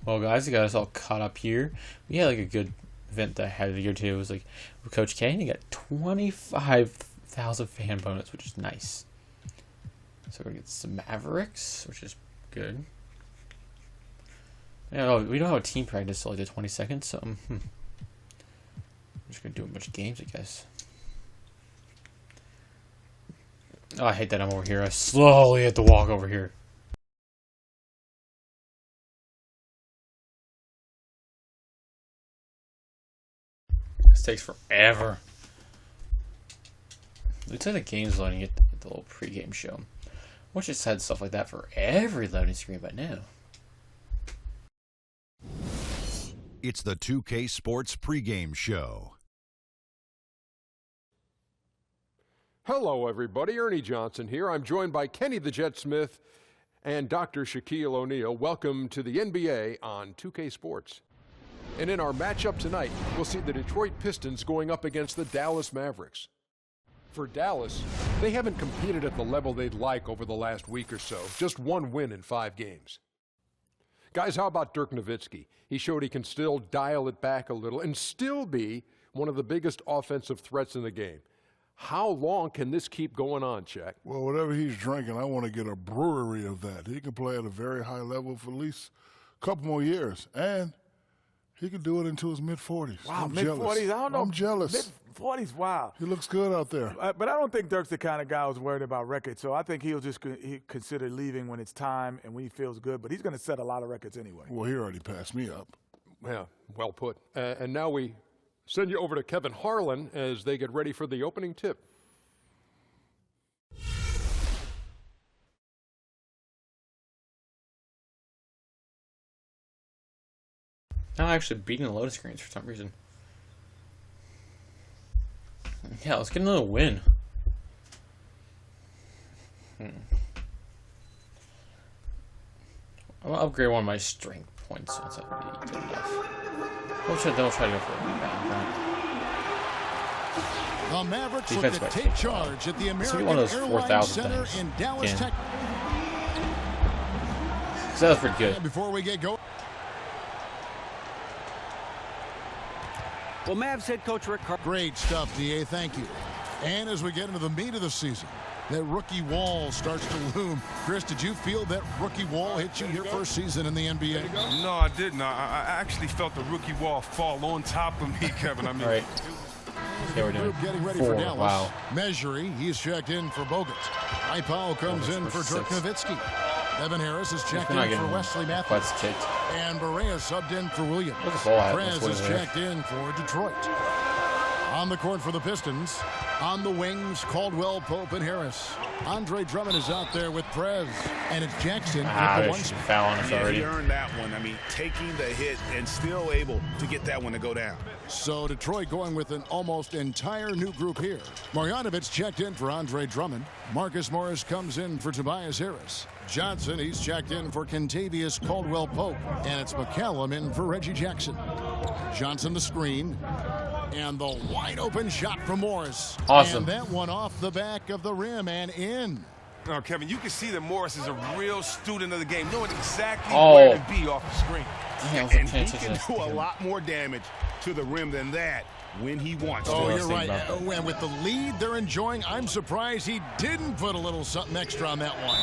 Well, guys, you got us all caught up here. We had like a good event that I had the year too. It was like with Coach K, and he got 25,000 fan bonus, which is nice. So we're gonna get some Mavericks, which is good. Yeah, we don't have a team practice till like the 22nd, so I'm just gonna do a bunch of games, I guess. Oh, I hate that I'm over here. I slowly have to walk over here. This takes forever. It's like the game's loading at the little pregame show. Wish it had stuff like that for every loading screen by now. It's the 2K Sports pregame show. Hello, everybody. Ernie Johnson here. I'm joined by Kenny the Jet Smith and Dr. Shaquille O'Neal. Welcome to the NBA on 2K Sports. And in our matchup tonight, we'll see the Detroit Pistons going up against the Dallas Mavericks. For Dallas, they haven't competed at the level they'd like over the last week or so. Just one win in 5 games. Guys, how about Dirk Nowitzki? He showed he can still dial it back a little and still be one of the biggest offensive threats in the game. How long can this keep going on, Chuck? Well, whatever he's drinking, I want to get a brewery of that. He can play at a very high level for at least a couple more years. And he could do it into his mid-40s. Wow, I'm mid-40s? I don't know. I'm jealous. Mid-40s, wow. He looks good out there. But I don't think Dirk's the kind of guy who's worried about records. So I think he'll just consider leaving when it's time and when he feels good. But he's going to set a lot of records anyway. Well, he already passed me up. Yeah, well put. And now we send you over to Kevin Harlan as they get ready for the opening tip. I'm actually beating the loading screens for some reason. Yeah, let's get another win. I'm gonna upgrade one of my strength points once I really get enough. We'll try to go for a rebound. The Mavericks look Defense to might take take charge at the American one of those Airlines 4,000 Center things. in Dallas, Yeah. Texas. So that was pretty good. Before we get going. Well, Mavs head coach Rick Carlisle. Great stuff, DA. Thank you. And as we get into the meat of the season, that rookie wall starts to loom. Chris, did you feel that rookie wall hit you your first season in the NBA? No, I didn't. I actually felt the rookie wall fall on top of me, Kevin. I mean, All right. Okay, we're doing Group getting ready 4. for Dallas. Wow. Measury, he's checked in for Bogut. Ipow comes in for Dirk 6. Nowitzki. Evan Harris is checked We're not in for getting Wesley Matthews. butts kicked. And Barea subbed in for Williams. Look at the ball at. Prez That's what is it is. checked in for Detroit. On the court for the Pistons. On the wings, Caldwell, Pope, and Harris. Andre Drummond is out there with Prez. And it's Jackson at the They one should spot. foul on us Yeah, already. he earned that one. I mean, taking the hit and still able to get that one to go down. So Detroit going with an almost entire new group here. Marjanovic checked in for Andre Drummond. Marcus Morris comes in for Tobias Harris. Johnson, he's checked in for Kentavious Caldwell-Pope. And it's McCallum in for Reggie Jackson. Johnson the screen. And the wide open shot from Morris. Awesome. And that one off the back of the rim and in. no, Kevin, you can see that Morris is a real student of the game, knowing exactly Oh. where to be off the screen. Yeah, And he can do a lot more damage to the rim than that when he wants Oh, to. you're right. And with the lead they're enjoying, I'm surprised he didn't put a little something extra on that one.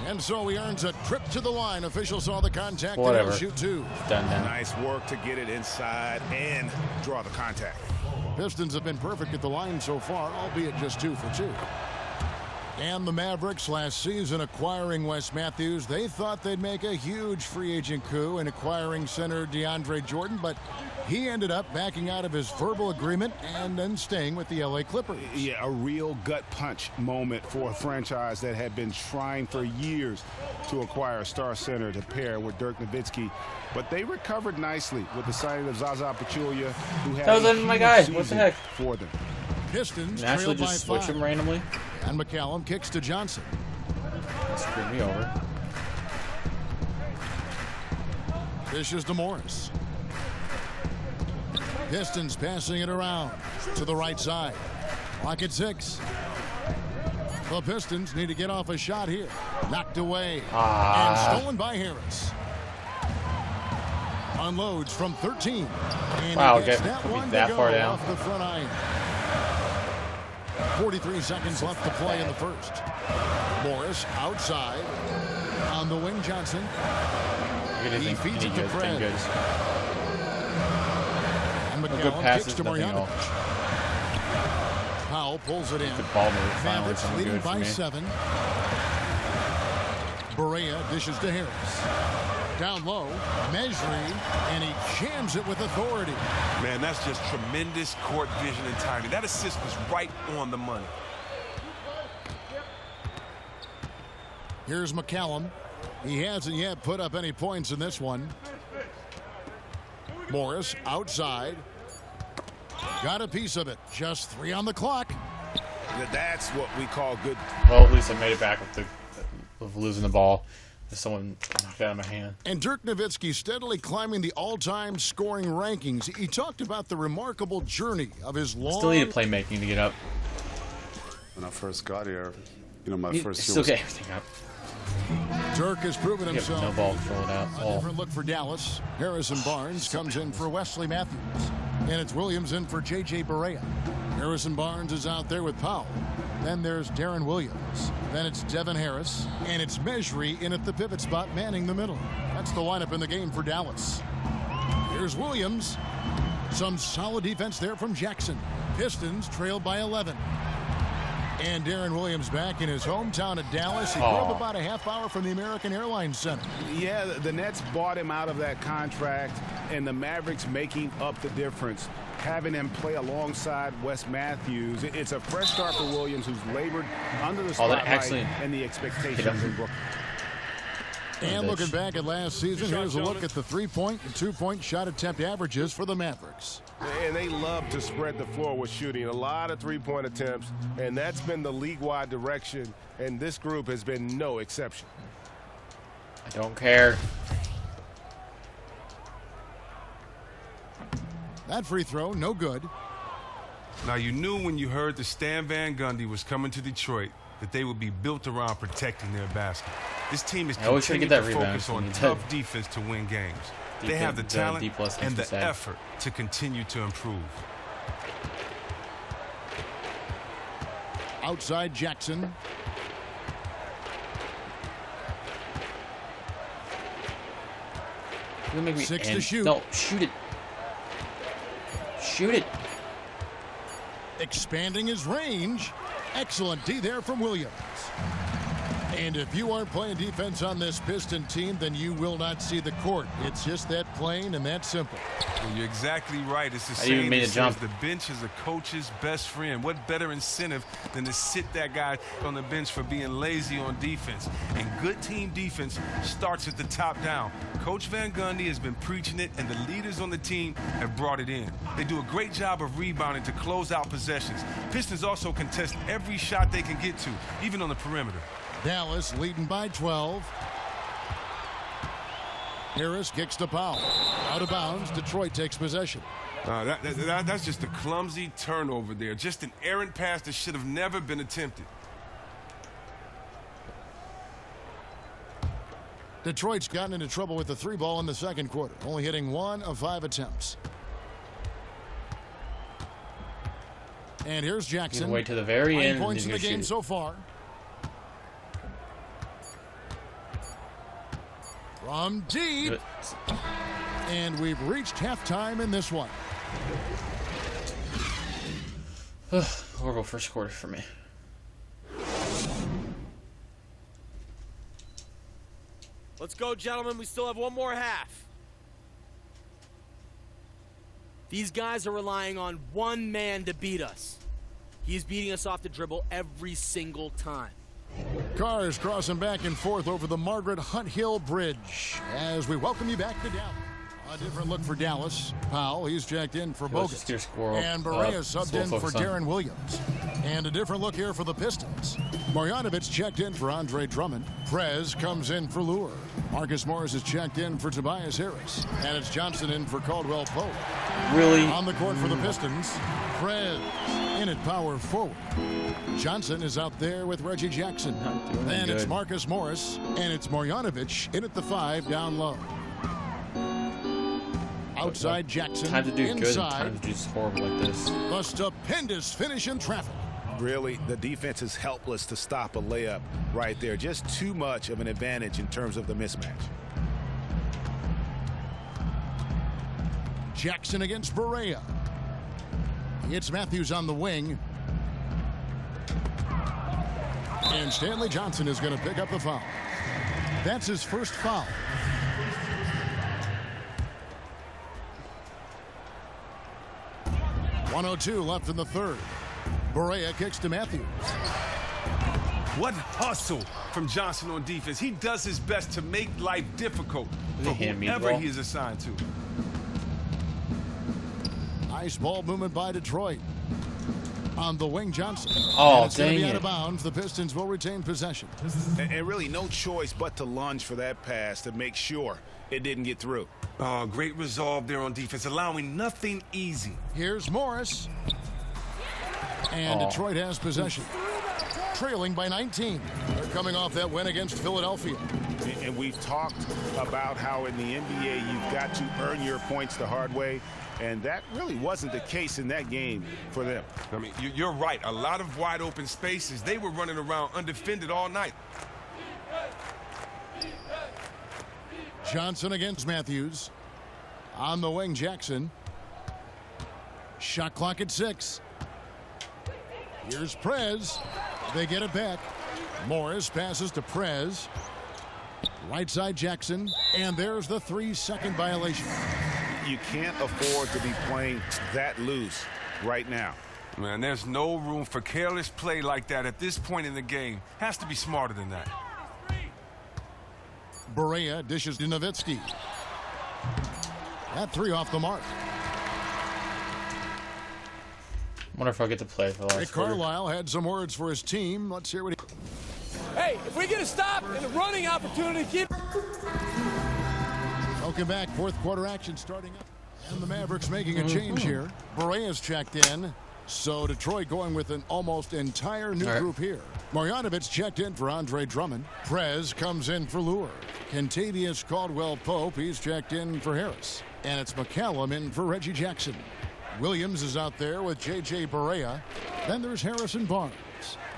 And so he earns a trip to the line. Officials saw the contact and Whatever. he'll shoot 2. Done now. Nice work to get it inside and draw the contact. Pistons have been perfect at the line so far, albeit just 2 for 2. And the Mavericks last season acquiring Wes Matthews. They thought they'd make a huge free agent coup in acquiring center DeAndre Jordan, but he ended up backing out of his verbal agreement and then staying with the LA Clippers. Yeah, a real gut punch moment for a franchise that had been trying for years to acquire a star center to pair with Dirk Nowitzki. But they recovered nicely with the signing of Zaza Pachulia, who had That was a my huge guy. What the season heck? for them. Pistons Naturally trail by just switch 5. him randomly. And McCallum kicks to Johnson. Screw me over. Dishes to Morris. Pistons passing it around to the right side. Clock at 6. The Pistons need to get off a shot here. Knocked away. And stolen by Harris. Unloads from 13. And Wow, he gets okay. that one That to go far down. off the front iron. 43 seconds left to play in the first. Morris outside. On the wing, Johnson. He feeds it to Fred. And Good McCallum passes, kicks to nothing Marjanovic. else. Powell pulls it in. Good ball move. Finally, Mavericks something leading good for by me. 7. Berea dishes to Harris. Down low, Mejri, and he jams it with authority. Man, that's just tremendous court vision and timing. That assist was right on the money. Here's McCallum. He hasn't yet put up any points in this one. Morris outside. Got a piece of it. Just 3 on the clock. That's what we call good. Well, at least I made it back with losing the ball. Someone knocked it out of my hand. And Dirk Nowitzki steadily climbing the all-time scoring rankings. He talked about the remarkable journey of his long... Still needed playmaking to get up. When I first got here, my He first still year was get everything up. Dirk has proven He had himself. no ball control it out. A different look for Dallas. Harrison Barnes comes in for Wesley Matthews. And it's Williams in for J.J. Barea. Harrison Barnes is out there with Powell. Then there's Darren Williams. Then it's Devin Harris. And it's Mejri in at the pivot spot, manning the middle. That's the lineup in the game for Dallas. Here's Williams. Some solid defense there from Jackson. Pistons trailed by 11. And Darren Williams back in his hometown of Dallas. He drove about a half hour from the American Airlines Center. Yeah, the Nets bought him out of that contract, and the Mavericks making up the difference, having him play alongside Wes Matthews. It's a fresh start for Williams, who's labored under the spotlight and the expectations in Brooklyn. And looking back at last season, here's a look at the 3-point and 2-point shot attempt averages for the Mavericks. And they love to spread the floor with shooting. A lot of 3-point attempts, and that's been the league-wide direction, and this group has been no exception. I don't care. That free throw, no good. Now, you knew when you heard that Stan Van Gundy was coming to Detroit that they would be built around protecting their basket. This team is continuing to focus on tough defense to win games. They have the talent and the effort to continue to improve. Outside Jackson. Make me 6 to shoot. No, shoot it. Shoot it. Expanding his range. Excellent D there from Williams. And if you aren't playing defense on this Piston team, then you will not see the court. It's just that plain and that simple. Well, you're exactly right. It's the saying that says the bench is a coach's best friend. What better incentive than to sit that guy on the bench for being lazy on defense? And good team defense starts at the top down. Coach Van Gundy has been preaching it, and the leaders on the team have brought it in. They do a great job of rebounding to close out possessions. Pistons also contest every shot they can get to, even on the perimeter. Dallas leading by 12. Harris kicks to Powell. Out of bounds. Detroit takes possession. That's just a clumsy turnover there. Just an errant pass that should have never been attempted. Detroit's gotten into trouble with the 3-ball in the second quarter, only hitting 1 of 5 attempts. And here's Jackson. Wait to the very end. 9 points in the game so far. From deep. And we've reached halftime in this one. Horrible first quarter for me. Let's go, gentlemen. We still have one more half. These guys are relying on one man to beat us. He's beating us off the dribble every single time. Cars crossing back and forth over the Margaret Hunt Hill Bridge as we welcome you back to Dallas. A different look for Dallas. Powell, he's checked in for Bogut. And Berea subbed in for Darren Williams. And a different look here for the Pistons. Marjanovic checked in for Andre Drummond. Prez comes in for Lure. Marcus Morris is checked in for Tobias Harris. And it's Johnson in for Caldwell Pope. Really? On the court for the Pistons, Prez in at power forward. Johnson is out there with Reggie Jackson. Then it's Marcus Morris. And it's Marjanovic in at the 5 down low. Outside Jackson. Time to do inside. good, time to do horrible like this. A stupendous finish in traffic. Really, the defense is helpless to stop a layup right there. Just too much of an advantage in terms of the mismatch. Jackson against Barea. It's Matthews on the wing. And Stanley Johnson is going to pick up the foul. That's his first foul. .102 left in the third. Barea kicks to Matthews. What hustle from Johnson on defense. He does his best to make life difficult for whoever he is assigned to. Nice ball movement by Detroit. On the wing, Johnson. Oh, it's dang be it. out of bounds. The Pistons will retain possession. And really no choice but to lunge for that pass to make sure it didn't get through. Oh, great resolve there on defense, allowing nothing easy. Here's Morris. And Detroit has possession. Trailing by 19. They're coming off that win against Philadelphia. And we've talked about how in the NBA you've got to earn your points the hard way. And that really wasn't the case in that game for them. I mean, you're right. A lot of wide open spaces. They were running around undefended all night. Johnson against Matthews. On the wing, Jackson. Shot clock at 6. Here's Prez. They get it back. Morris passes to Prez. Right side Jackson. And there's the 3-second violation. You can't afford to be playing that loose right now. Man, there's no room for careless play like that at this point in the game. Has to be smarter than that. Barea dishes to Nowitzki. That 3 off the mark. Wonder if I'll get to play for the last Rick Carlisle had some words for his team. Let's hear what he... Hey, if we get a stop and a running opportunity, keep... Welcome back. Fourth quarter action starting up. And the Mavericks making a change here. Barea's checked in. So Detroit going with an almost entire new group here. Marjanovic checked in for Andre Drummond. Prez comes in for Lure. Kentavious Caldwell-Pope, he's checked in for Harris. And it's McCallum in for Reggie Jackson. Williams is out there with J.J. Barea. Then there's Harrison Barnes.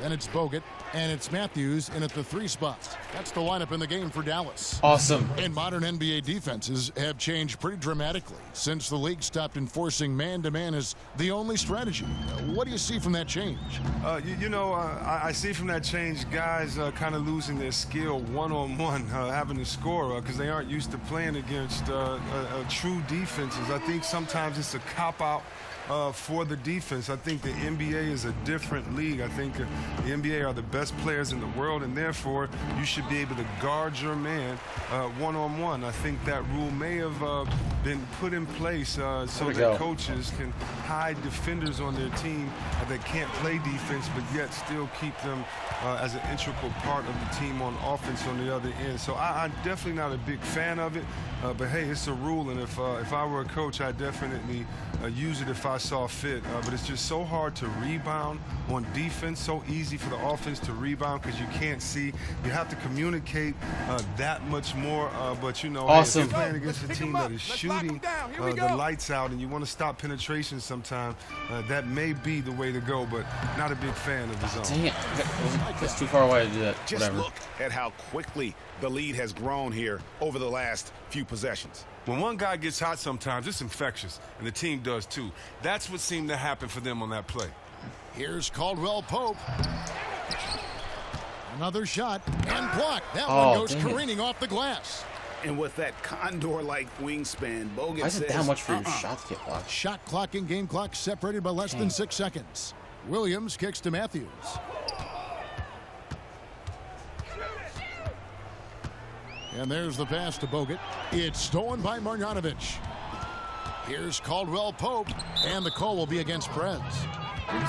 Then it's Bogut. And it's Matthews in at the 3 spot. That's the lineup in the game for Dallas. Awesome. And modern NBA defenses have changed pretty dramatically since the league stopped enforcing man-to-man as the only strategy. What do you see from that change? I see from that change guys kind of losing their skill one-on-one, having to score because they aren't used to playing against true defenses. I think sometimes it's a cop-out for the defense. I think the NBA is a different league. I think the NBA are the best players in the world, and therefore you should be able to guard your man one-on-one. I think that rule may have been put in place so that coaches can hide defenders on their team that can't play defense but yet still keep them as an integral part of the team on offense on the other end. So I'm definitely not a big fan of it, but hey, it's a rule, and if I were a coach, I'd definitely use it if I saw fit. But it's just so hard to rebound on defense, so easy for the offense to rebound because you can't see. You have to communicate that much more. But you know, awesome. If you're playing against a team that is shooting the lights out and you want to stop penetration sometime, that may be the way to go, but not a big fan of the zone. Dang it. That's too far away to do that. Just Whatever. look at how quickly the lead has grown here over the last few possessions. When one guy gets hot sometimes, it's infectious, and the team does too. That's what seemed to happen for them on that play. Here's Caldwell-Pope. Another shot and blocked. That one goes careening off the glass. And with that condor-like wingspan, Bogut Why is it says, that much for your shot to get blocked? Shot clock and game clock separated by less than 6 seconds. Williams kicks to Matthews. And there's the pass to Bogut. It's stolen by Marjanovic. Here's Caldwell-Pope, and the call will be against Prez.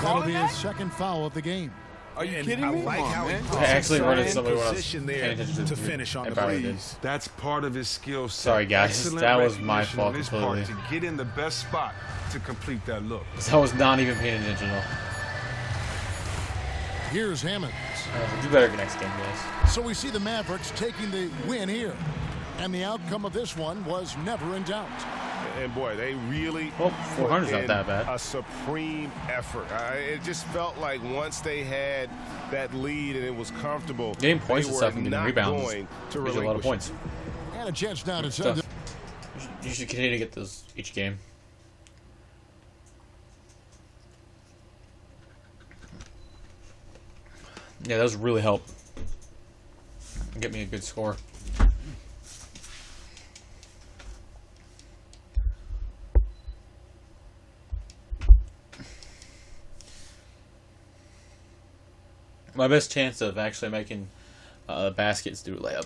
That'll be his second foul of the game. Are you kidding me? Like how I actually running somebody when I was position paying there attention to finish on the breeze. That's part of his skill set. Sorry, guys. Excellent That was my recognition fault on his completely. part to get in the best spot to complete that look. I was not even paying attention at all. Here's Hammonds. We'll do better next game, guys. So we see the Mavericks taking the win here. And the outcome of this one was never in doubt. And boy, they really 400's not that bad. A supreme effort. It just felt like once they had that lead and it was comfortable, getting points they and stuff and were getting not rebounds going to gives you a lot of points. And a chance now to Good send stuff. You should continue to get those each game. Yeah, those really help get me a good score. My best chance of actually making baskets do a layup.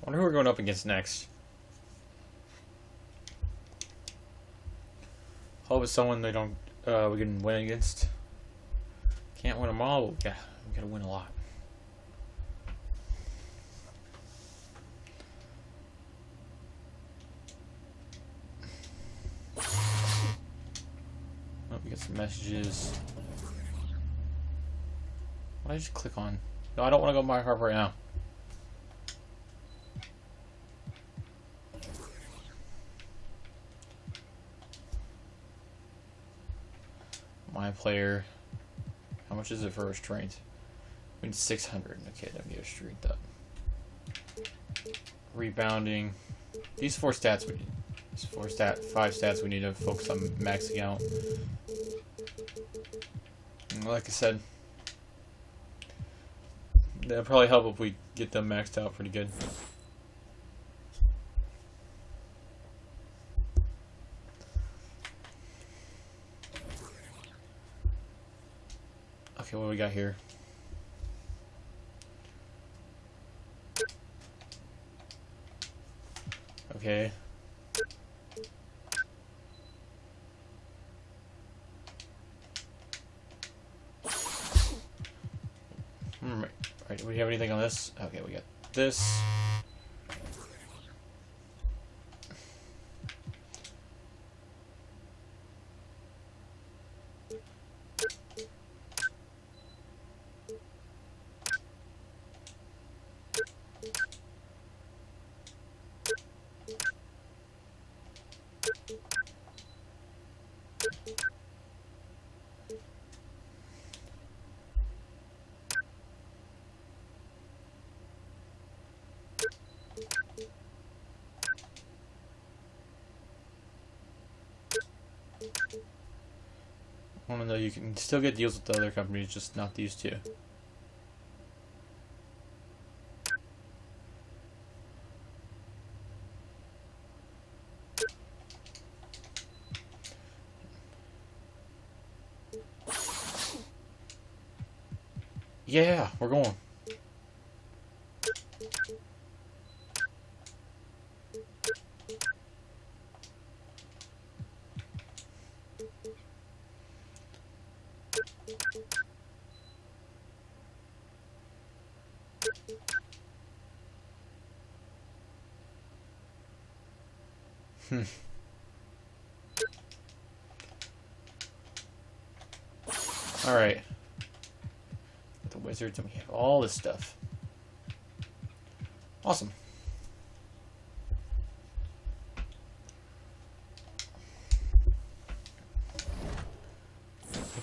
I wonder who we're going up against next. Hope it's someone they don't we can win against. Can't win them all, but we gotta win a lot. Oh, we got some messages. What did I just click on? No, I don't want to go to my harp right now. My player. How much is it for a strength? We need 600. Okay, then we get a strength up. Rebounding. These 4 stats we need. These 5 stats we need to focus on maxing out. And like I said, that'll probably help if we get them maxed out pretty good. Okay, what do we got here? Okay. Right, do we have anything on this? Okay, we got this. I want to know you can still get deals with the other companies, just not these two. Yeah, we're going. All right. The Wizards, and we have all this stuff. Awesome.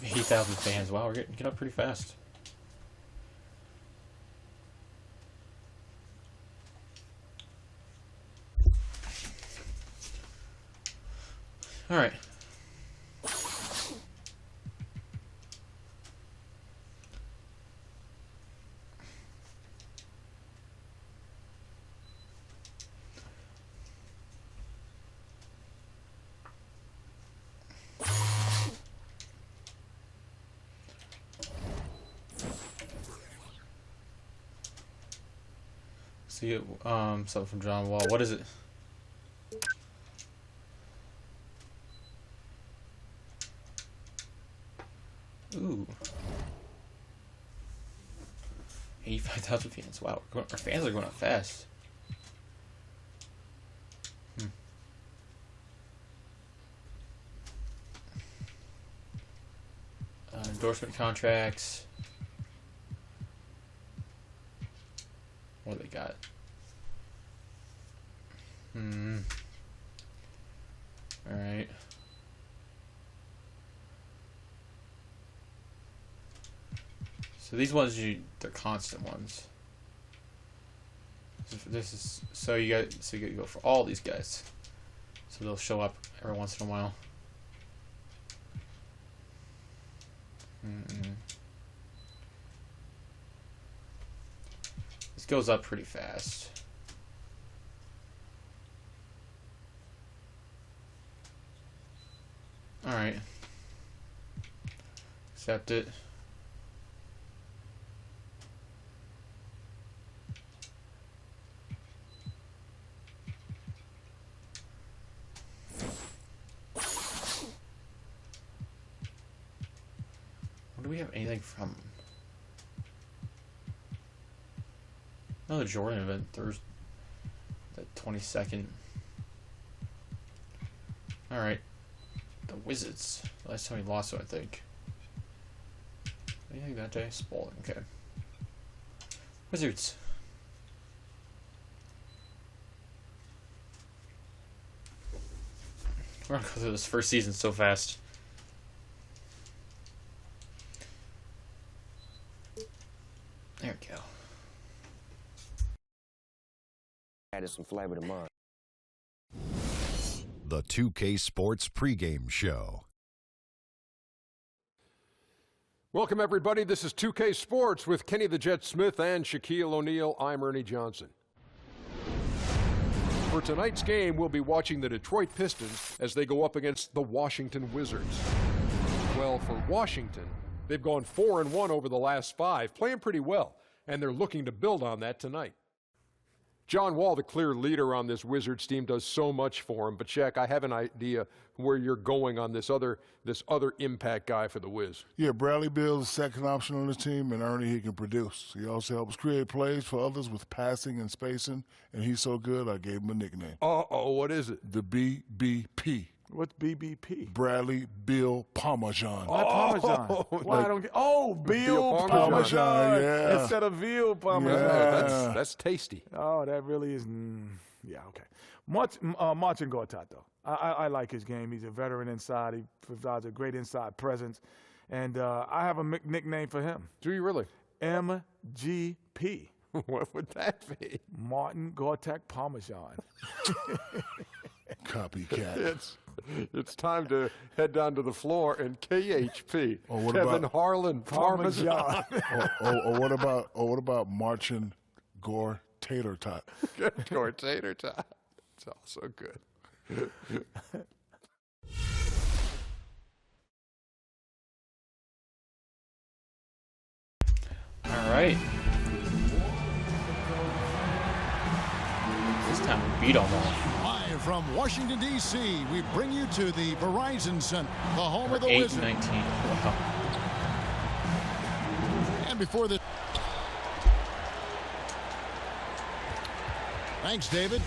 We have 8,000 fans. Wow, we're getting up pretty fast. All right. See it, something from John Wall. What is it? Ooh. 85,000 fans. Wow, our fans are going up fast. Endorsement contracts. What do they got? Alright. So these ones, they're constant ones. This is so you go for all these guys. So they'll show up every once in a while. This goes up pretty fast. Alright. Accept it. Do we have anything from another Jordan event Thursday, the 22nd? All right, the Wizards. Last time we lost, so I think. Anything that day? Spalding. Okay. Wizards. We're gonna go through this first season so fast. There we go. Added some flavor to mine. The 2K Sports pregame show. Welcome, everybody. This is 2K Sports with Kenny the Jet Smith and Shaquille O'Neal. I'm Ernie Johnson. For tonight's game, we'll be watching the Detroit Pistons as they go up against the Washington Wizards. Well, for Washington, they've gone 4-1 over the last 5, playing pretty well, and they're looking to build on that tonight. John Wall, the clear leader on this Wizards team, does so much for him. But, Shaq, I have an idea where you're going on this other impact guy for the Wiz. Yeah, Bradley Beal's the second option on his team, and Ernie, he can produce. He also helps create plays for others with passing and spacing, and he's so good, I gave him a nickname. Uh-oh, what is it? The BBP. What's BBP? Bradley Beal Parmesan. Why Parmesan? Why I don't get? Oh, Beal Parmesan. Yeah. Instead of Veal Parmesan. Yeah. That's tasty. Oh, that really is. Yeah, okay. Marcin Gortat, though. I like his game. He's a veteran inside. He provides a great inside presence. And I have a nickname for him. Do you really? MGP. What would that be? Martin Gortat Parmesan. Copycat. It's time to head down to the floor and KHP. What Kevin about Harlan Parmesan. or what about Marcin Gore Tater Tot? Gore Tater Tot. It's also good. All right. This time we beat them all. Live from Washington, D.C., we bring you to the Verizon Center, the home of the Wizards. 8-19. Wow. And before the... Thanks, David.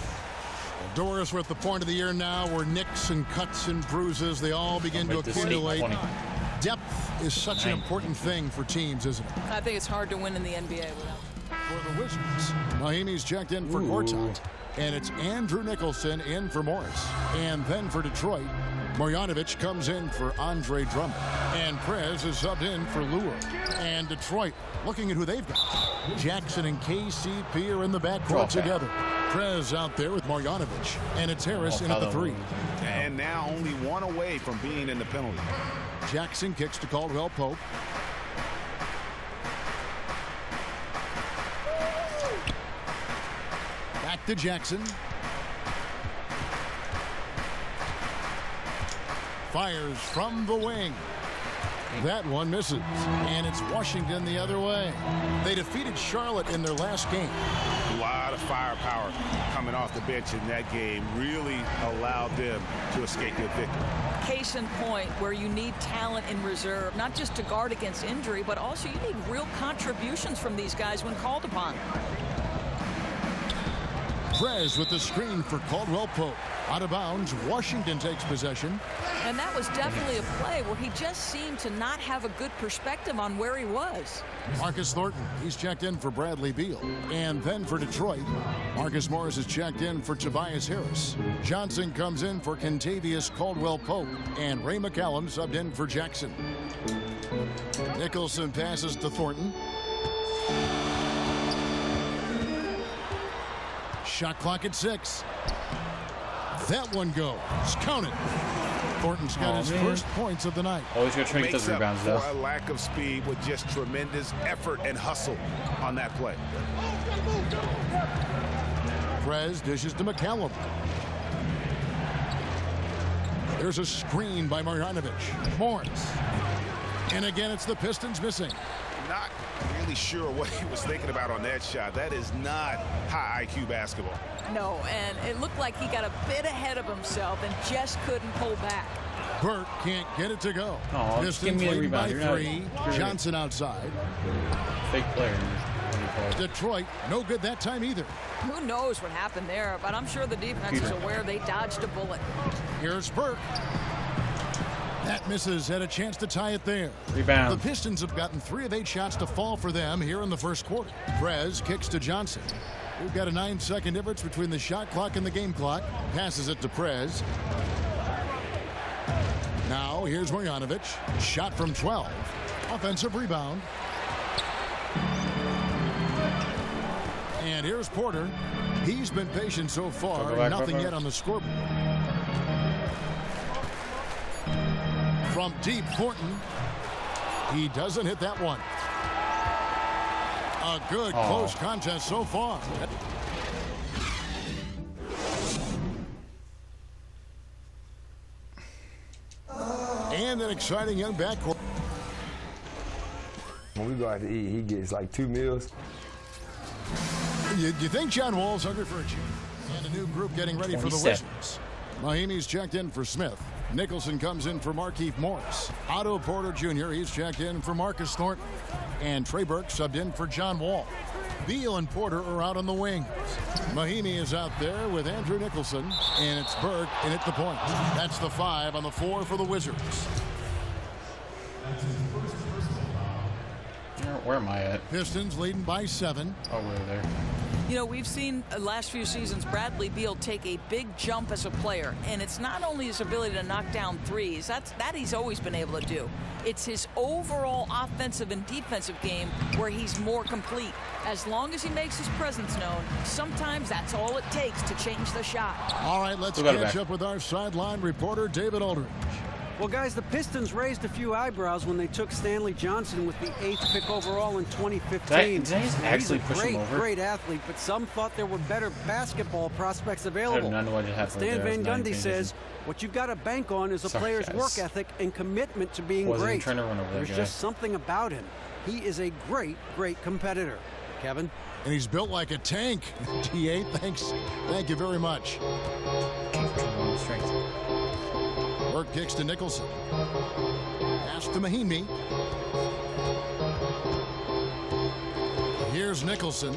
Doris, we're at the point of the year now where nicks and cuts and bruises, they all begin to accumulate. Depth is such an important thing for teams, isn't it? I think it's hard to win in the NBA without. For the Wizards, Mahinmi's checked in for Gortat, and it's Andrew Nicholson in for Morris. And then for Detroit, Marjanovic comes in for Andre Drummond, and Prez is subbed in for Lure. And Detroit, looking at who they've got, Jackson and KCP are in the backcourt together. Prez out there with Marjanovic, and it's Harris in at the 3. And now only one away from being in the penalty. Jackson kicks to Caldwell Pope. Back to Jackson. Fires from the wing. That one misses, and it's Washington the other way. They defeated Charlotte in their last game. A lot of firepower coming off the bench in that game really allowed them to escape with victory. Case in point, where you need talent in reserve, not just to guard against injury, but also you need real contributions from these guys when called upon. Prez with the screen for Caldwell Pope. Out of bounds, Washington takes possession. And that was definitely a play where he just seemed to not have a good perspective on where he was. Marcus Thornton, he's checked in for Bradley Beal. And then for Detroit, Marcus Morris is checked in for Tobias Harris. Johnson comes in for Kentavious Caldwell Pope. And Ray McCallum subbed in for Jackson. Nicholson passes to Thornton. Shot clock at 6. That one goes. Counted. Thornton's got his first points of the night. Always got to try to get those rebounds, though. For a lack of speed with just tremendous effort and hustle on that play. Prez dishes to McCallum. There's a screen by Marjanovic. Morris. And again, it's the Pistons missing. Not really sure what he was thinking about on that shot. That is not high IQ basketball. No, and it looked like he got a bit ahead of himself and just couldn't pull back. Burke can't get it to go. Oh, give me a rebound. By 3. Johnson outside. Fake player. Detroit, no good that time either. Who knows what happened there, but I'm sure the defense is aware they dodged a bullet. Here's Burke. That misses, had a chance to tie it there. Rebound. The Pistons have gotten 3 of 8 shots to fall for them here in the first quarter. Prez kicks to Johnson. We've got a 9-second difference between the shot clock and the game clock. Passes it to Prez. Now here's Marjanovic. Shot from 12. Offensive rebound. And here's Porter. He's been patient so far. Nothing yet on the scoreboard. From deep, Thornton. He doesn't hit that one. A good close contest so far. And an exciting young backcourt. When we go out to eat, he gets like 2 meals. You think John Wall's hungry for a change? And a new group getting ready for the Wizards. Mahimi's checked in for Smith. Nicholson comes in for Markieff Morris. Otto Porter Jr., he's checked in for Marcus Thornton. And Trey Burke subbed in for John Wall. Beal and Porter are out on the wings. Mahimi is out there with Andrew Nicholson. And it's Burke in at the point. That's the 5 on the 4 for the Wizards. Where am I at? Pistons leading by 7. Oh, we're there. You know, we've seen the last few seasons Bradley Beal take a big jump as a player, and it's not only his ability to knock down threes, that he's always been able to do. It's his overall offensive and defensive game where he's more complete. As long as he makes his presence known, sometimes that's all it takes to change the shot. All right, let's catch up with our sideline reporter, David Aldridge. Well, guys, the Pistons raised a few eyebrows when they took Stanley Johnson with the 8th pick overall in 2015. Did I actually push him over? Great athlete, but some thought there were better basketball prospects available. Stan Van Gundy says, what you've got to bank on is a player's work ethic and commitment to being great. There's just something about him. He is a great, great competitor. Kevin? And he's built like a tank. TA, thanks. Thank you very much. Burke kicks to Nicholson. Pass to Mahimi. Here's Nicholson.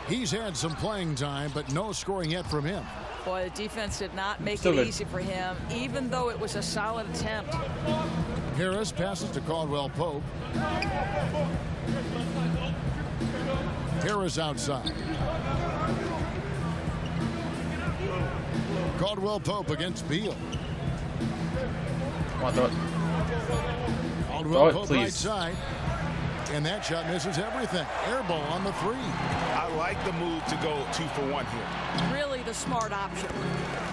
He's had some playing time, but no scoring yet from him. Boy, the defense did not make it easy for him, even though it was a solid attempt. Harris passes to Caldwell Pope. Harris outside. Caldwell Pope against Beal. Caldwell Pope right side. And that shot misses everything. Air ball on the 3. I like the move to go 2 for 1 here. Really the smart option.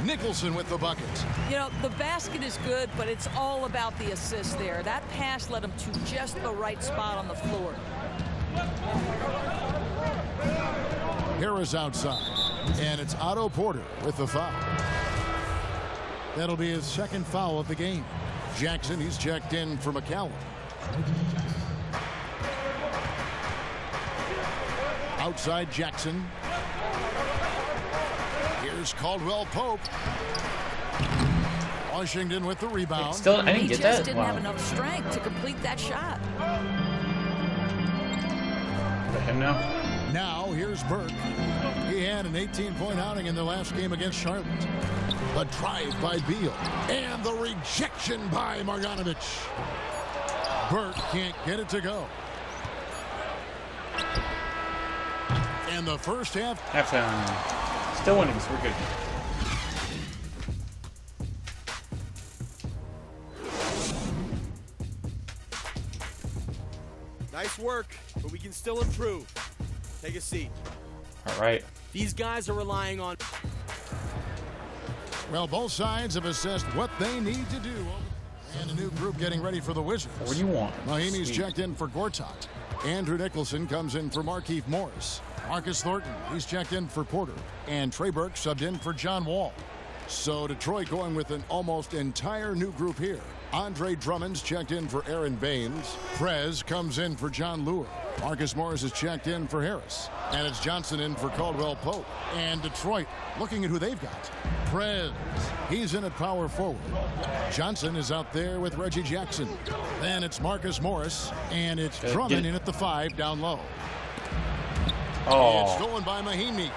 Nicholson with the bucket. You know, the basket is good, but it's all about the assist there. That pass led him to just the right spot on the floor. Harris outside. And it's Otto Porter with the foul. That'll be his 2nd foul of the game. Jackson, he's checked in for McCallum. Outside Jackson. Here's Caldwell Pope. Washington with the rebound. Still, I didn't get that. He just didn't have enough strength to complete that shot. Is that him now? Now, here's Burke. He had an 18-point outing in the last game against Charlotte. The drive by Beal. And the rejection by Marjanovic. Burke can't get it to go. And the first half. Halftime. Still winning, so we're good. Nice work, but we can still improve. Take a seat. All right. These guys are relying on... Well, both sides have assessed what they need to do. And a new group getting ready for the Wizards. What do you want? Mahinmi's checked in for Gortat. Andrew Nicholson comes in for Markieff Morris. Marcus Thornton, he's checked in for Porter. And Trey Burke subbed in for John Wall. So Detroit going with an almost entire new group here. Andre Drummond's checked in for Aaron Baines. Prez comes in for John Lure. Marcus Morris is checked in for Harris. And it's Johnson in for Caldwell Pope. And Detroit looking at who they've got. Prez, he's in at power forward. Johnson is out there with Reggie Jackson. Then it's Marcus Morris. And it's Drummond in at the 5 down low. Oh. It's stolen by Mahinmi.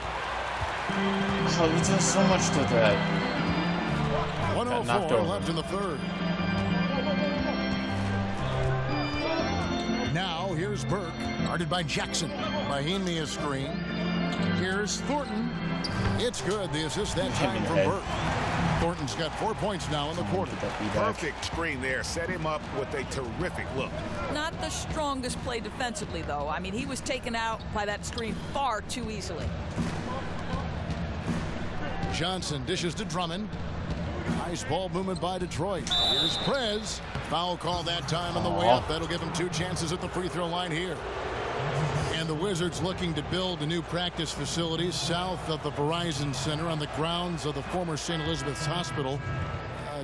So he does so much to that. 104 left in the third. Now here's Burke, guarded by Jackson. Mahinmi is screen. Here's Thornton. It's good. The assist that time from Burke. Thornton's got 4 points now in the quarter. Perfect screen there. Set him up with a terrific look. Not the strongest play defensively, though. I mean, he was taken out by that screen far too easily. Johnson dishes to Drummond. Nice ball movement by Detroit. Here's Prez. Foul call that time on the way up. That'll give him 2 chances at the free throw line here. And the Wizards looking to build a new practice facility south of the Verizon Center on the grounds of the former St. Elizabeth's Hospital.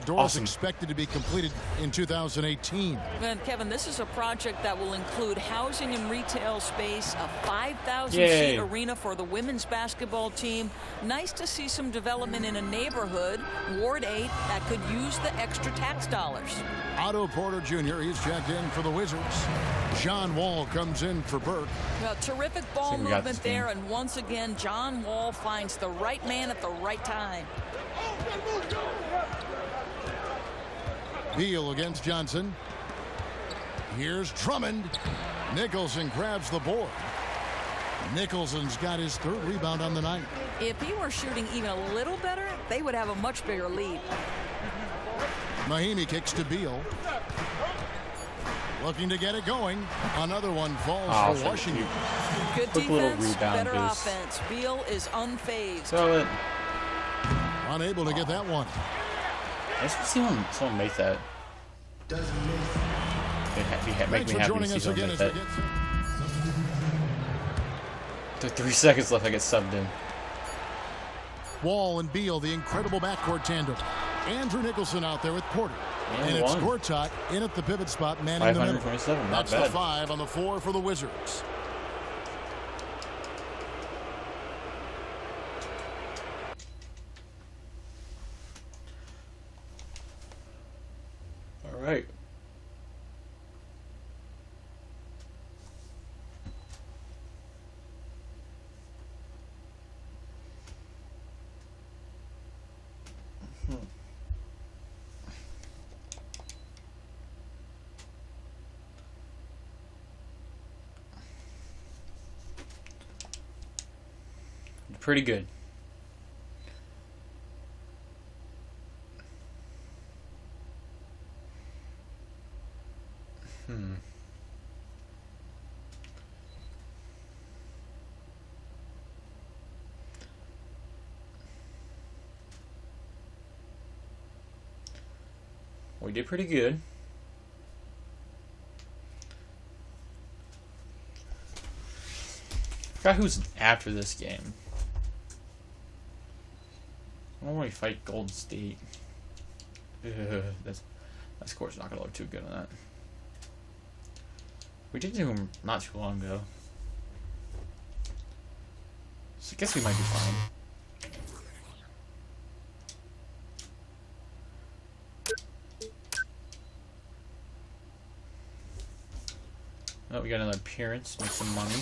Doors expected to be completed in 2018. And Kevin, this is a project that will include housing and retail space, a 5,000-seat arena for the women's basketball team. Nice to see some development in a neighborhood, Ward 8, that could use the extra tax dollars. Otto Porter Jr., he's checked in for the Wizards. John Wall comes in for Burke. Well, terrific ball movement there, and once again, John Wall finds the right man at the right time. Beal against Johnson. Here's Drummond. Nicholson grabs the board. Nicholson's got his 3rd rebound on the night. If he were shooting even a little better, they would have a much bigger lead. Mahinmi kicks to Beal. Looking to get it going. Another one falls for Washington. Good defense, better offense. Beal is unfazed. So unable to get that one. I just see someone make that. Thanks for joining us again as we get Took 3 seconds left. I get subbed in. Wall and Beal, the incredible backcourt tandem. Andrew Nicholson out there with Porter. And it's Gortat in at the pivot spot, manning the middle. That's the 5 on the 4 for the Wizards. All right. Pretty good. We did pretty good. Forgot who's after this game. I don't want to fight Golden State. That score's not gonna look too good on that. We did do him not too long ago. So I guess we might be fine. Oh, we got another appearance. Make some money.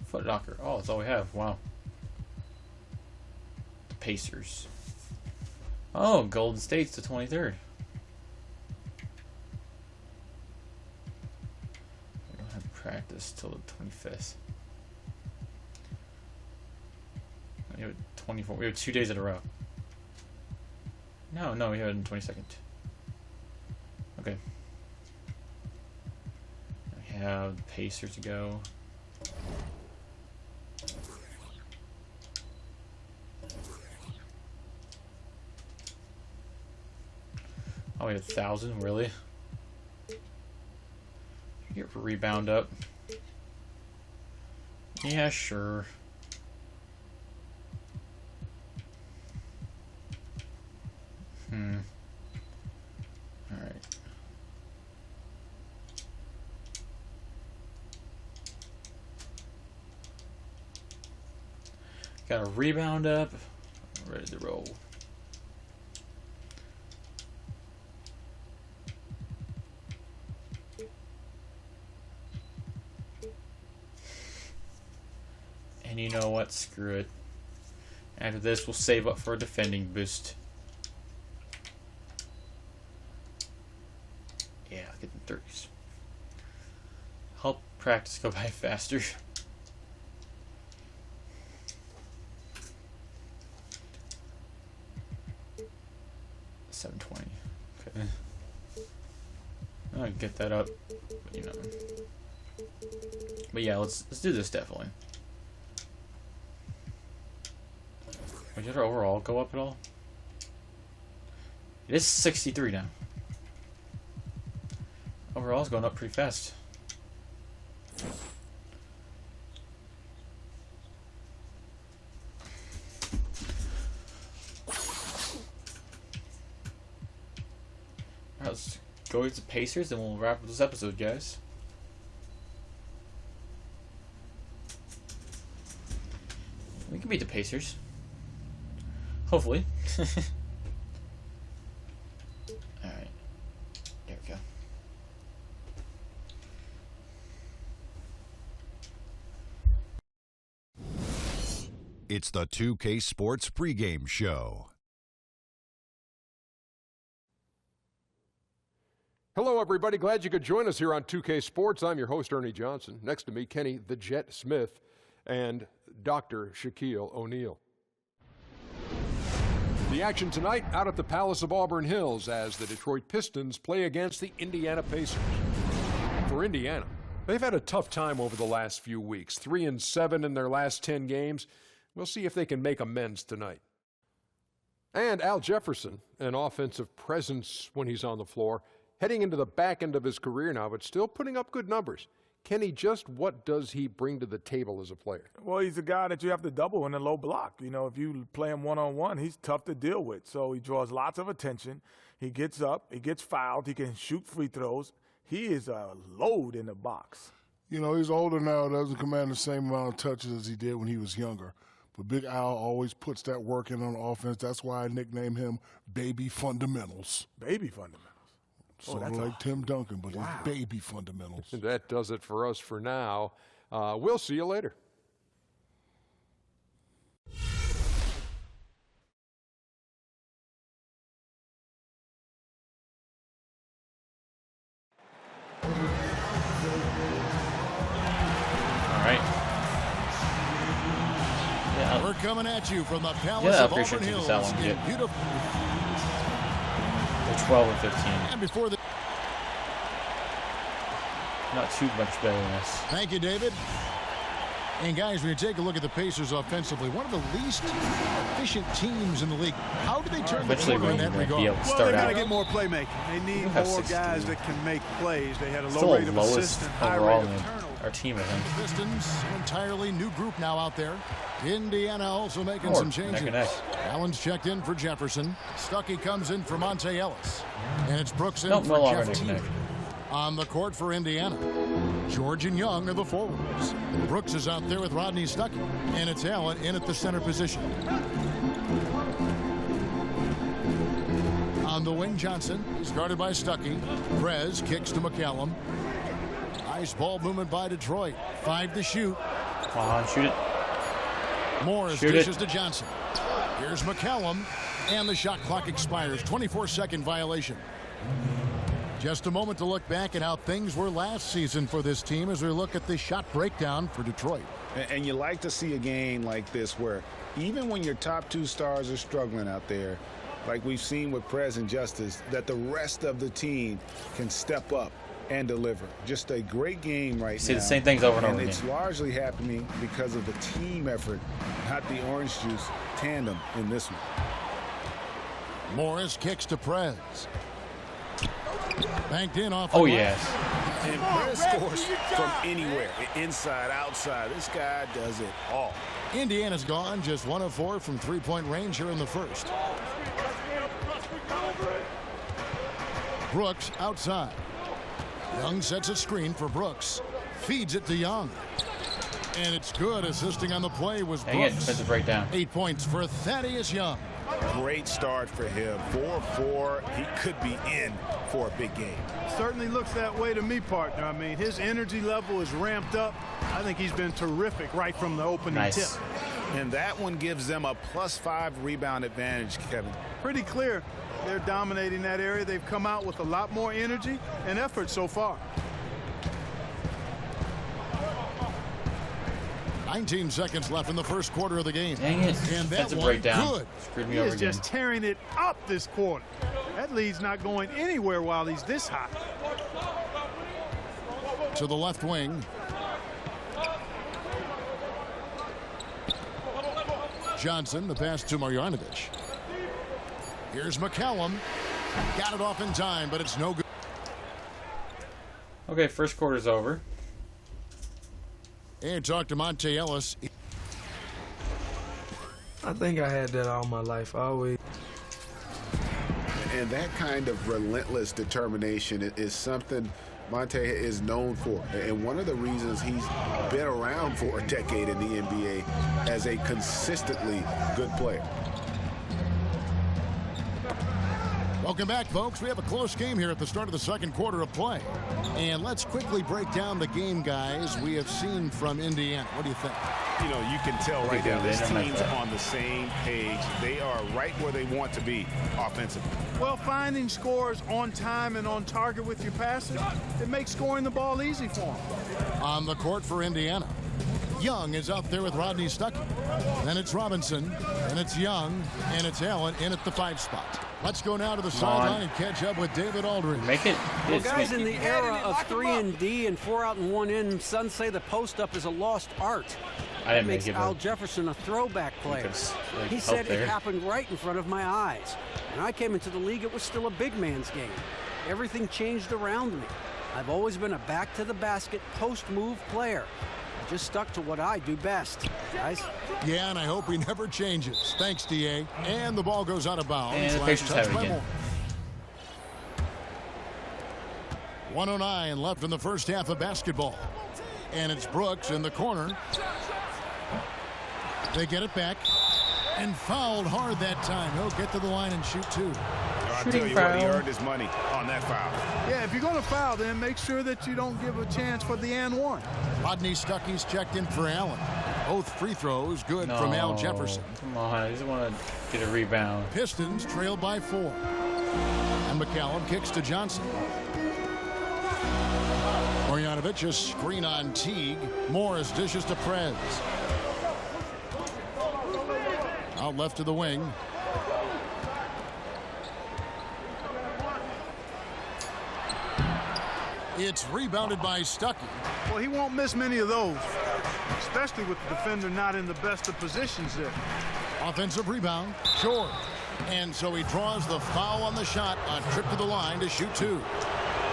Foot Locker. Oh, that's all we have. Wow. The Pacers. Oh, Golden State's the 23rd. We don't have practice till the 25th. We have 24. We have 2 days in a row. No, we have it on the 22nd. Okay. We have the Pacers to go. Oh, we have 1,000, really? Get a rebound up. Yeah, sure. Alright. Got a rebound up. Ready to roll. And you know what? Screw it. After this, we'll save up for a defending boost. Yeah, get the 30s. Help practice go by faster. $720. Okay. I'll get that up. But, you know. But yeah, let's do this definitely. Did our overall go up at all? It is 63 now. Overall's going up pretty fast. Alright, let's go with the Pacers and we'll wrap up this episode, guys. We can beat the Pacers. Hopefully. Alright. There we go. It's the 2K Sports pregame show. Hello, everybody. Glad you could join us here on 2K Sports. I'm your host, Ernie Johnson. Next to me, Kenny the Jet Smith and Dr. Shaquille O'Neal. The action tonight out at the Palace of Auburn Hills as the Detroit Pistons play against the Indiana Pacers. For Indiana, they've had a tough time over the last few weeks. 3-7 in their last 10 games. We'll see if they can make amends tonight. And Al Jefferson, an offensive presence when he's on the floor, heading into the back end of his career now, but still putting up good numbers. Kenny, just what does he bring to the table as a player? Well, he's a guy that you have to double in a low block. You know, if you play him one-on-one, he's tough to deal with. So he draws lots of attention. He gets up. He gets fouled. He can shoot free throws. He is a load in the box. You know, he's older now, doesn't command the same amount of touches as he did when he was younger. But Big Al always puts that work in on offense. That's why I nicknamed him Baby Fundamentals. Baby Fundamentals. Sort of like Tim Duncan, but it's baby fundamentals. That does it for us for now. We'll see you later. All right. Yeah, we're coming at you from the Palace of Auburn Hills. Beautiful. They're 12 and 15. And before the not too much better than us. Thank you, David. And guys, when you take a look at the Pacers offensively, one of the least efficient teams in the league. How do they turn the corner in that regard? Well, they got to get more playmaking. They need more guys that can make plays. They had a low rate of assists and high rate of turnover. Our team, I think. Pistons, an entirely new group now out there. Indiana also making some changes. Allen's checked in for Jefferson. Stuckey comes in for Monte Ellis. And it's Brooks in for Jeff Teague. On the court for Indiana, George and Young are the forwards. Brooks is out there with Rodney Stuckey, and it's Allen in at the center position. On the wing, Johnson is guarded by Stuckey. Prez kicks to McCallum. Nice ball movement by Detroit. 5 to shoot. Come on, shoot it. Morris dishes to Johnson. Here's McCallum, and the shot clock expires. 24-second violation. Just a moment to look back at how things were last season for this team as we look at the shot breakdown for Detroit. And you like to see a game like this where even when your top 2 stars are struggling out there, like we've seen with Prez and Justice, that the rest of the team can step up and deliver. Just a great game right now. See the same things over and over again. And it's largely happening because of the team effort, not the orange juice tandem in this one. Morris kicks to Prez. Banked in off the glass. Yes. And Prez scores from anywhere, inside, outside. This guy does it all. Indiana's gone just 1 of 4 from three-point range here in the first. Brooks outside. Young sets a screen for Brooks. Feeds it to Young. And it's good. Assisting on the play was Brooks. Defensive breakdown. 8 points for Thaddeus Young. Great start for him. 4-4. He could be in for a big game. Certainly looks that way to me, partner. I mean, his energy level is ramped up. I think he's been terrific right from the opening tip. And that one gives them a +5 rebound advantage, Kevin. Pretty clear. They're dominating that area. They've come out with a lot more energy and effort so far. 19 seconds left in the first quarter of the game. Dang it. And that one breakdown. Good. Screwed me He over is again. just tearing it up this quarter. That lead's not going anywhere while he's this hot. To the left wing. Johnson, the pass to Marjanovic. Here's McCallum. Got it off in time, but it's no good. Okay, first quarter's over. And talk to Monte Ellis. I think I had that all my life. I always. And that kind of relentless determination is something Monte is known for. And one of the reasons he's been around for a decade in the NBA as a consistently good player. Welcome back, folks. We have a close game here at the start of the second quarter of play. And let's quickly break down the game, guys, we have seen from Indiana. What do you think? You know, you can tell right now this team's on the same page. They are right where they want to be offensively. Well, finding scores on time and on target with your passes, it makes scoring the ball easy for them. On the court for Indiana, Young is out there with Rodney Stuckey. Then it's Robinson, and it's Young, and it's Allen in at the 5 spot. Let's go now to the sideline and catch up with David Aldridge. Make it. Well, guys, in the era of 3-and-D and 4 out and 1 in, some say the post-up is a lost art. That makes Al Jefferson a throwback player. He said it happened right in front of my eyes. When I came into the league, it was still a big man's game. Everything changed around me. I've always been a back-to-the-basket, post-move player. I just stuck to what I do best, guys. Yeah, and I hope he never changes. Thanks, D.A. And the ball goes out of bounds. And the Pacers have it again. 1:09 left in the first half of basketball. And it's Brooks in the corner. They get it back. And fouled hard that time. He'll get to the line and shoot 2. I'll tell you what, he earned his money on that foul. Yeah, if you're going to foul, then make sure that you don't give a chance for the and one. Rodney Stuckey's checked in for Allen. Both free throws good from Al Jefferson. Come on, I just want to get a rebound. Pistons trailed by 4. And McCallum kicks to Johnson. Marjanovic, a screen on Teague. Morris dishes to Prez. Out left to the wing. It's rebounded by Stuckey. Well, he won't miss many of those, especially with the defender not in the best of positions there. Offensive rebound, short. And so he draws the foul on the shot, a trip to the line to shoot 2.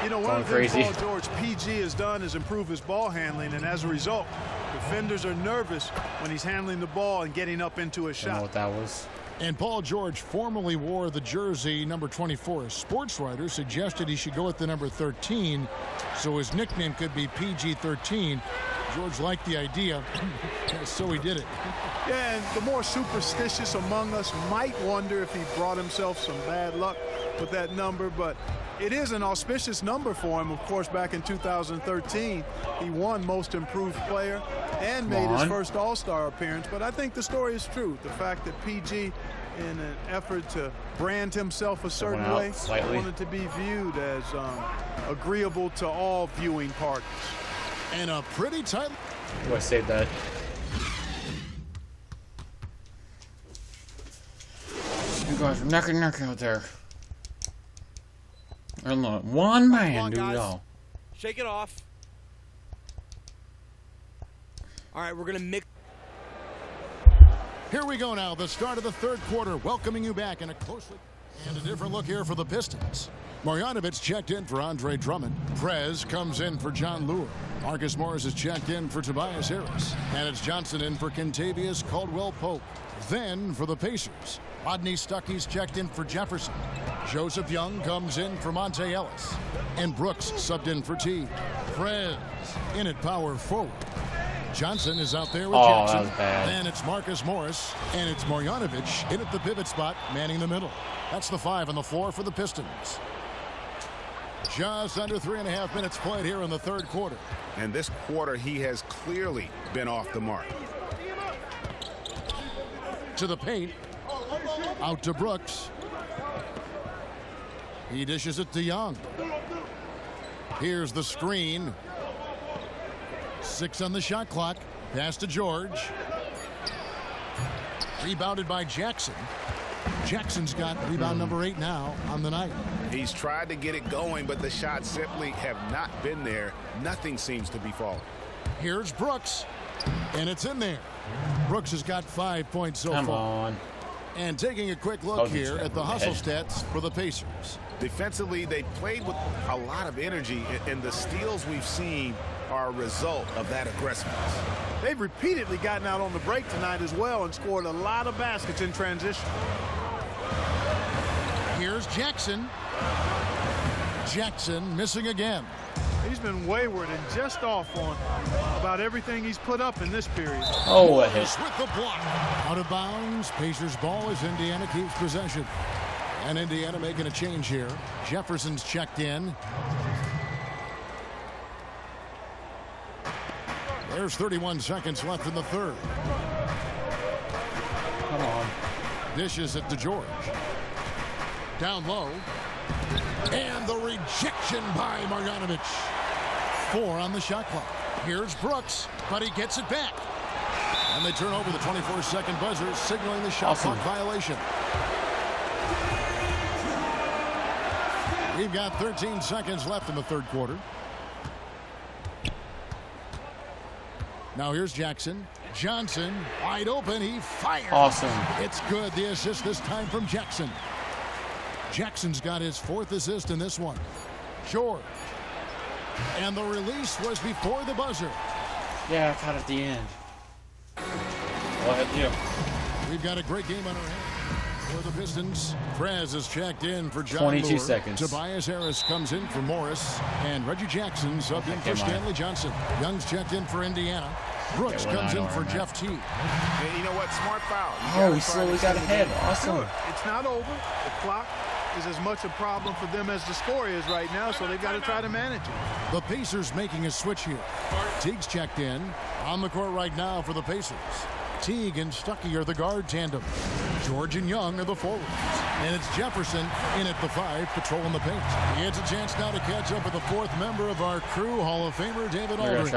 You know, one of the things Paul George PG has done is improve his ball handling, and as a result, defenders are nervous when he's handling the ball and getting up into a shot. I don't know what that was. And Paul George formerly wore the jersey number 24. A sports writer suggested he should go with the number 13, so his nickname could be PG-13. George liked the idea, so he did it. Yeah, and the more superstitious among us might wonder if he brought himself some bad luck with that number, but it is an auspicious number for him. Of course, back in 2013, he won Most Improved Player and made his first All-Star appearance. But I think the story is true. The fact that PG, in an effort to brand himself a certain way, wanted to be viewed as agreeable to all viewing parties. And a pretty tight. Oh, I saved that. You guys are knocking out there. One man do it all. Shake it off. All right, we're going to mix. Here we go now, the start of the third quarter, welcoming you back in a closely. And a different look here for the Pistons. Marjanovic checked in for Andre Drummond. Prez comes in for John Lure. Marcus Morris is checked in for Tobias Harris. And it's Johnson in for Kentavious Caldwell-Pope. Then for the Pacers, Rodney Stuckey's checked in for Jefferson. Joseph Young comes in for Monte Ellis. And Brooks subbed in for T. Prez in at power forward. Johnson is out there with Jackson. That was bad. Then it's Marcus Morris, and it's Marjanovic in at the pivot spot, manning the middle. That's the 5 on the floor for the Pistons. Just under 3.5 minutes played here in the third quarter. And this quarter, he has clearly been off the mark. To the paint. Out to Brooks. He dishes it to Young. Here's the screen. 6 on the shot clock. Pass to George. Rebounded by Jackson. Jackson's got rebound number 8 now on the night. He's tried to get it going, but the shots simply have not been there. Nothing seems to be falling. Here's Brooks, and it's in there. Brooks has got 5 points so far. Come on. And taking a quick look here at the hustle stats for the Pacers. Defensively, they played with a lot of energy, and the steals we've seen are a result of that aggressiveness. They've repeatedly gotten out on the break tonight as well and scored a lot of baskets in transition. Here's Jackson. Jackson missing again. He's been wayward and just off on about everything he's put up in this period. Oh, a hit. With the block. Out of bounds. Pacers ball as Indiana keeps possession. And Indiana making a change here. Jefferson's checked in. There's 31 seconds left in the third. Come on. Dishes it to George. Down low. And the rejection by Marjanovic. 4 on the shot clock. Here's Brooks, but he gets it back. And they turn over the 24-second buzzer, signaling the shot clock violation. We've got 13 seconds left in the third quarter. Now here's Jackson. Johnson, wide open. He fires. Awesome. It's good. The assist this time from Jackson. Jackson's got his 4th assist in this one. George. And the release was before the buzzer. Yeah, I caught it at the end. Go ahead, you. We've got a great game on our hands. For the Pistons, Prez is checked in for John 22 Lure. seconds. Tobias Harris comes in for Morris. And Reggie Jackson subbed in for Stanley Johnson. Young's checked in for Indiana. Brooks comes in for Jeff T. And you know what? Smart foul. Oh, he slowly got ahead. Awesome. It's not over. The clock is as much a problem for them as the score is right now, so they've got to try to manage it. The Pacers making a switch here. Teague's checked in. On the court right now for the Pacers. Teague and Stuckey are the guard tandem. George and Young are the forwards. And it's Jefferson in at the 5, patrolling the paint. He has a chance now to catch up with the 4th member of our crew, Hall of Famer David Aldridge.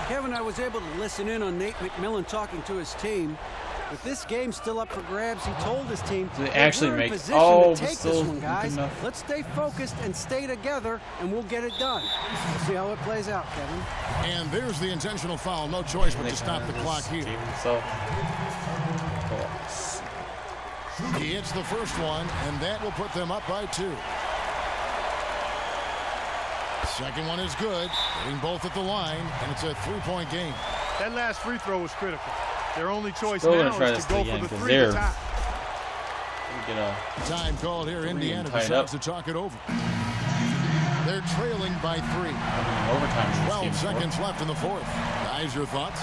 Kevin, I was able to listen in on Nate McMillan talking to his team. With this game still up for grabs, he told his team, they actually we're in make position to take this one, guys. Let's stay focused and stay together, and we'll get it done. We'll see how it plays out, Kevin. And there's the intentional foul. No choice but to stop the clock here. He hits the first one, and that will put them up by 2. Second one is good. Hitting both at the line, and it's a 3-point game. That last free throw was critical. Their only choice now is to go for the 3 to tie. Get a time called here. Indiana decides to talk it over. They're trailing by 3. Overtime. 12 seconds left in the fourth. Guys, your thoughts?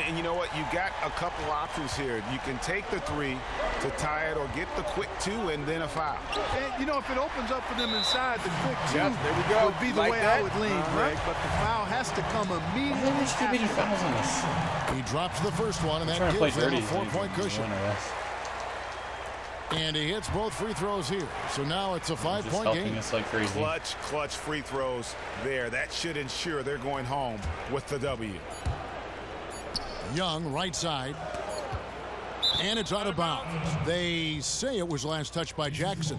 And you know what? You got a couple options here. You can take the 3 to tie it or get the quick 2 and then a foul. And, you know, if it opens up for them inside, the quick 2 there we go. would be the way I would lean, Greg. But the foul has to come immediately after. Fouls on this? He drops the first one, and that gives them a 4-point cushion. And he hits both free throws here. So now it's a 5-point game. Us like crazy. Clutch free throws there. That should ensure they're going home with the W. Young, right side. And it's out of bounds. They say it was last touched by Jackson.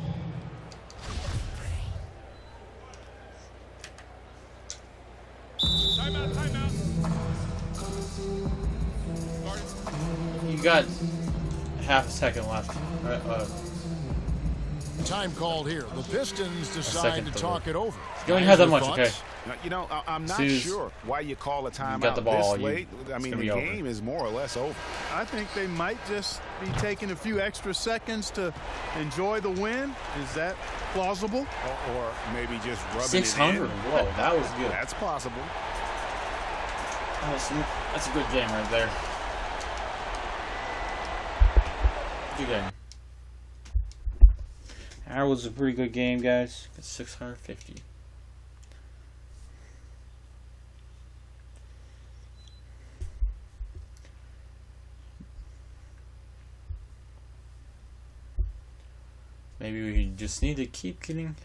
Timeout. You got half a second left. Time called here. The Pistons decide to talk it over. You only have that much, okay? You know, I'm not sure why you call a timeout this late. I mean, the game is more or less over. I think they might just be taking a few extra seconds to enjoy the win. Is that plausible? Or maybe just rubbing 600. it in. Whoa, that was good. That's possible. That's a good game right there. Good game. That was a pretty good game, guys. It's 650. Maybe we just need to keep getting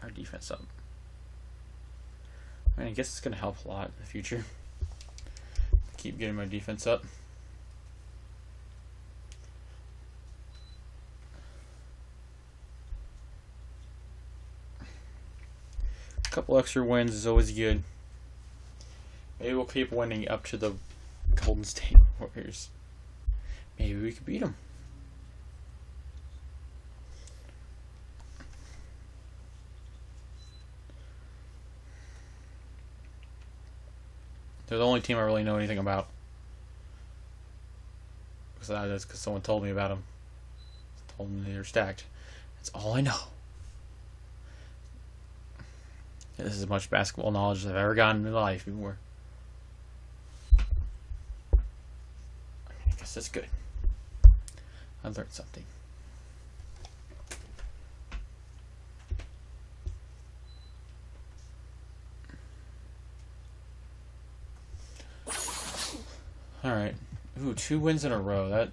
our defense up. I mean, I guess it's going to help a lot in the future. Keep getting my defense up. A couple extra wins is always good. Maybe we'll keep winning up to the Golden State Warriors. Maybe we could beat them. They're the only team I really know anything about. That's because someone told me about them. Told me they're stacked. That's all I know. This is as much basketball knowledge as I've ever gotten in my life before. I guess that's good. I learned something. All right. Ooh, 2 wins in a row. That's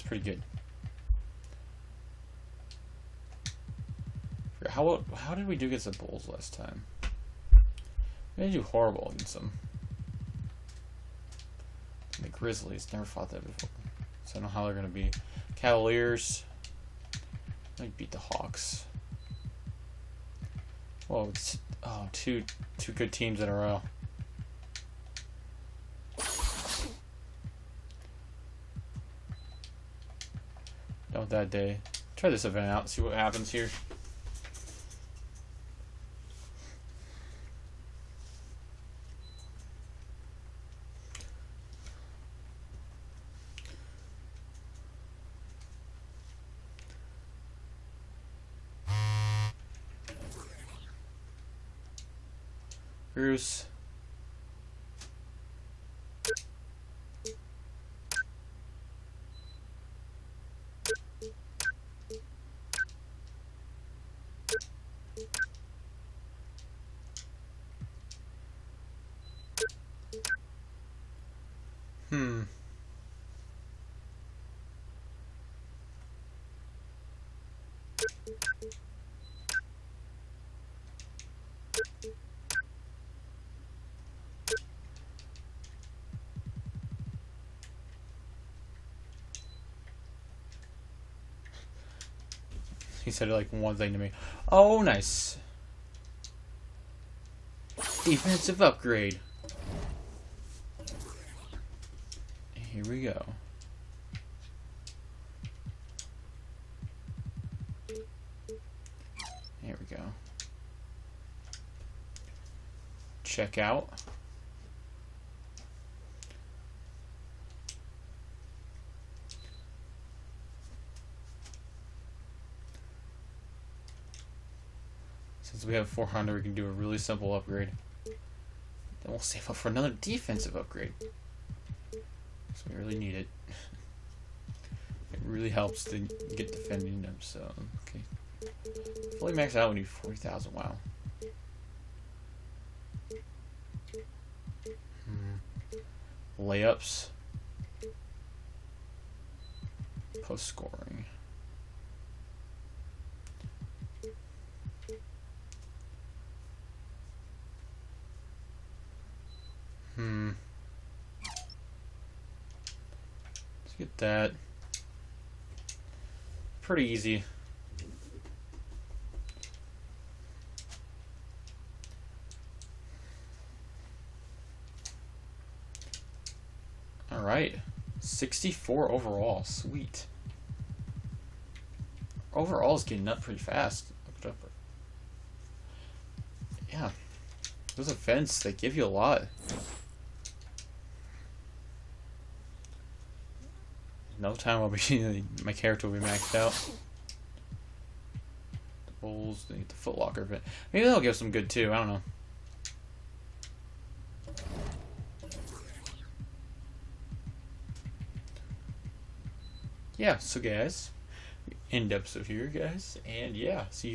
pretty good. How did we do against the Bulls last time? We didn't do horrible against them. The Grizzlies never fought that before, so I don't know how they're gonna be. Cavaliers might beat the Hawks. Whoa, it's two good teams in a row. Done with that day. Try this event out, see what happens here. Bruce. He said like one thing to me. Oh, nice. Defensive upgrade. Here we go. Here we go. Check out. Since we have 400, we can do a really simple upgrade. Then we'll save up for another defensive upgrade. So we really need it. It really helps to get defending them, so, okay. Fully maxed out, we need 40,000, wow. Layups. Post scoring. Let's get that. Pretty easy. All right, 64 overall. Sweet. Overall is getting up pretty fast. Yeah, those events, they give you a lot. No time will be my character will be maxed out. The Bulls, the Foot Locker event. Maybe that'll give some good too. I don't know. Yeah, so guys, end episode here, guys, and yeah, see you guys.